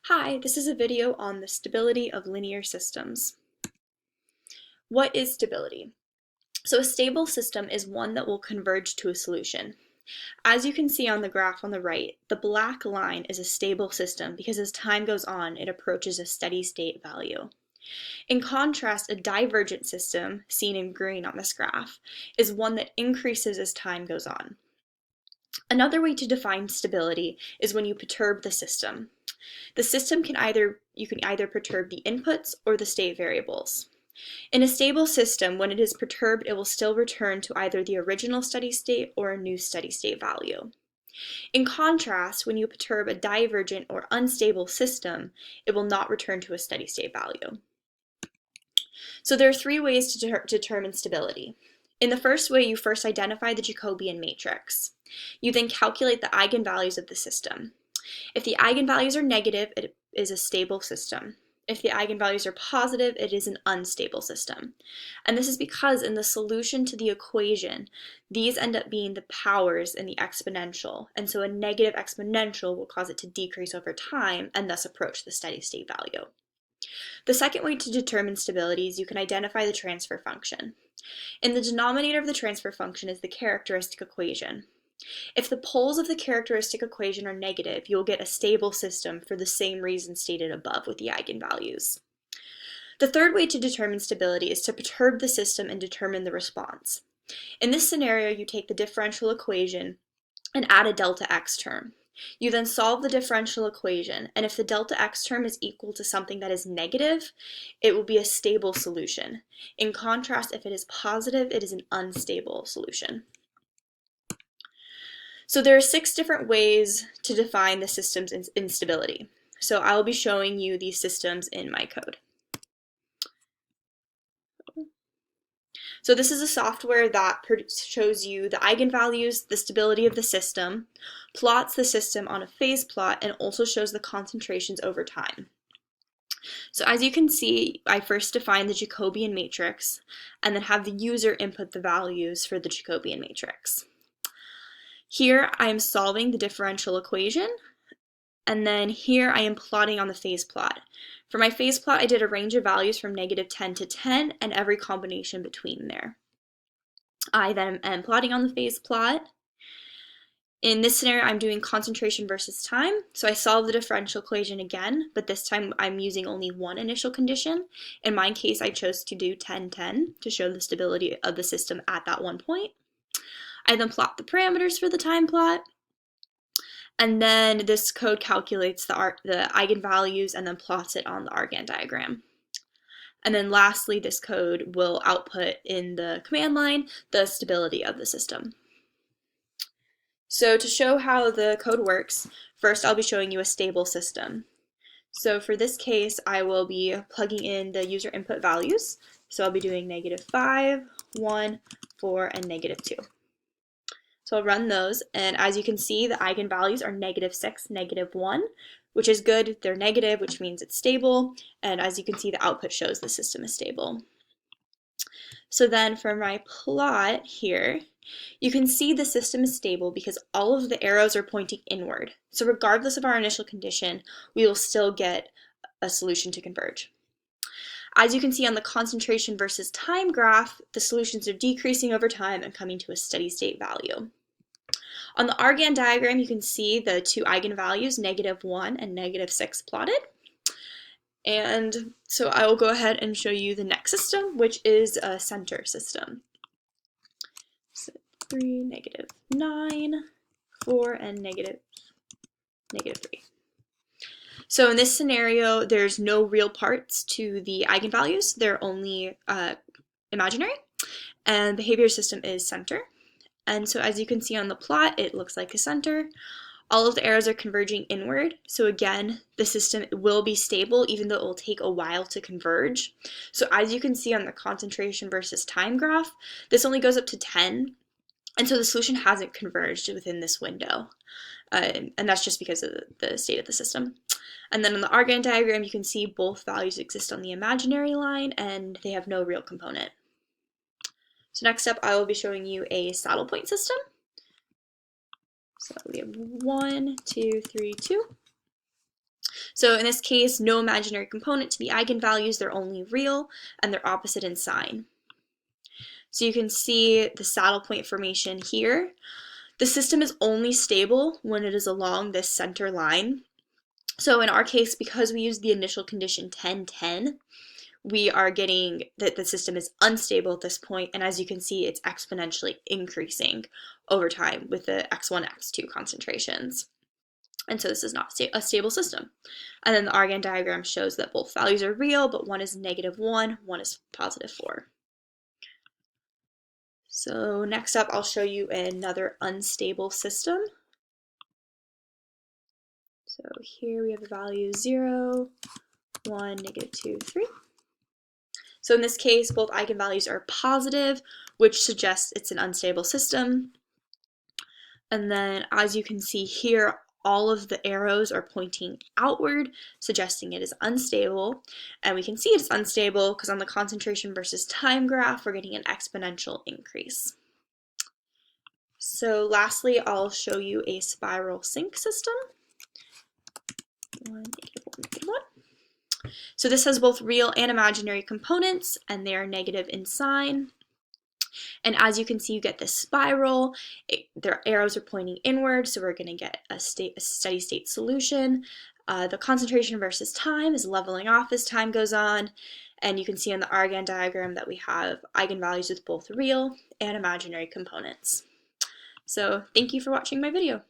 Hi, this is a video on the stability of linear systems. What is stability? So a stable system is one that will converge to a solution. As you can see on the graph on the right, the black line is a stable system because as time goes on, it approaches a steady state value. In contrast, a divergent system, seen in green on this graph, is one that increases as time goes on. Another way to define stability is when you perturb the system. The system you can either perturb the inputs or the state variables. In a stable system, when it is perturbed, it will still return to either the original steady state or a new steady state value. In contrast, when you perturb a divergent or unstable system, it will not return to a steady state value. So there are three ways to determine stability. In the first way, you first identify the Jacobian matrix. You then calculate the eigenvalues of the system. If the eigenvalues are negative, it is a stable system. If the eigenvalues are positive, it is an unstable system. And this is because in the solution to the equation, these end up being the powers in the exponential. And so a negative exponential will cause it to decrease over time and thus approach the steady state value. The second way to determine stability is you can identify the transfer function. In the denominator of the transfer function is the characteristic equation. If the poles of the characteristic equation are negative, you will get a stable system for the same reason stated above with the eigenvalues. The third way to determine stability is to perturb the system and determine the response. In this scenario, you take the differential equation and add a delta x term. You then solve the differential equation, and if the delta x term is equal to something that is negative, it will be a stable solution. In contrast, if it is positive, it is an unstable solution. So there are 6 different ways to define the system's instability. So I will be showing you these systems in my code. So this is a software that shows you the eigenvalues, the stability of the system, plots the system on a phase plot, and also shows the concentrations over time. So as you can see, I first define the Jacobian matrix and then have the user input the values for the Jacobian matrix. Here I am solving the differential equation, and then here I am plotting on the phase plot. For my phase plot, I did a range of values from -10 to 10 and every combination between there. I then am plotting on the phase plot. In this scenario, I'm doing concentration versus time, so I solve the differential equation again, but this time I'm using only one initial condition. In my case, I chose to do 10-10 to show the stability of the system at that one point. I then plot the parameters for the time plot, and then this code calculates the eigenvalues and then plots it on the argand diagram. And then lastly, this code will output in the command line the stability of the system. So to show how the code works, first I'll be showing you a stable system. So for this case, I will be plugging in the user input values. So I'll be doing -5, 1, 4, and -2. So I'll run those, and as you can see, the eigenvalues are -6, -1, which is good. They're negative, which means it's stable, and as you can see, the output shows the system is stable. So then for my plot here, you can see the system is stable because all of the arrows are pointing inward. So regardless of our initial condition, we will still get a solution to converge. As you can see on the concentration versus time graph, the solutions are decreasing over time and coming to a steady state value. On the argand diagram, you can see the 2 eigenvalues, -1 and -6 plotted. And so I will go ahead and show you the next system, which is a center system. So 3, -9, 4, and -3. So in this scenario, there's no real parts to the eigenvalues. They're only imaginary. And behavior system is center. And so as you can see on the plot, it looks like a center. All of the arrows are converging inward. So again, the system will be stable even though it will take a while to converge. So as you can see on the concentration versus time graph, this only goes up to 10. And so the solution hasn't converged within this window. And that's just because of the state of the system. And then on the argand diagram, you can see both values exist on the imaginary line and they have no real component. So next up, I will be showing you a saddle point system. So we have 1, 2, 3, 2. So in this case, no imaginary component to the eigenvalues, they're only real, and they're opposite in sign. So you can see the saddle point formation here. The system is only stable when it is along this center line. So in our case, because we use the initial condition 10-10, we are getting that the system is unstable at this point, and as you can see, it's exponentially increasing over time with the x1, x2 concentrations. And so this is not a stable system. And then the Argand diagram shows that both values are real, but one is -1, one is +4. So next up, I'll show you another unstable system. So here we have the values 0, 1, -2, 3. So in this case, both eigenvalues are positive, which suggests it's an unstable system. And then as you can see here, all of the arrows are pointing outward, suggesting it is unstable. And we can see it's unstable because on the concentration versus time graph, we're getting an exponential increase. So lastly, I'll show you a spiral sink system. 1, -1, -1. So this has both real and imaginary components, and they are negative in sign. And as you can see, you get this spiral. Their arrows are pointing inward, so we're going to get a steady state solution. The concentration versus time is leveling off as time goes on. And you can see on the Argand diagram that we have eigenvalues with both real and imaginary components. So thank you for watching my video.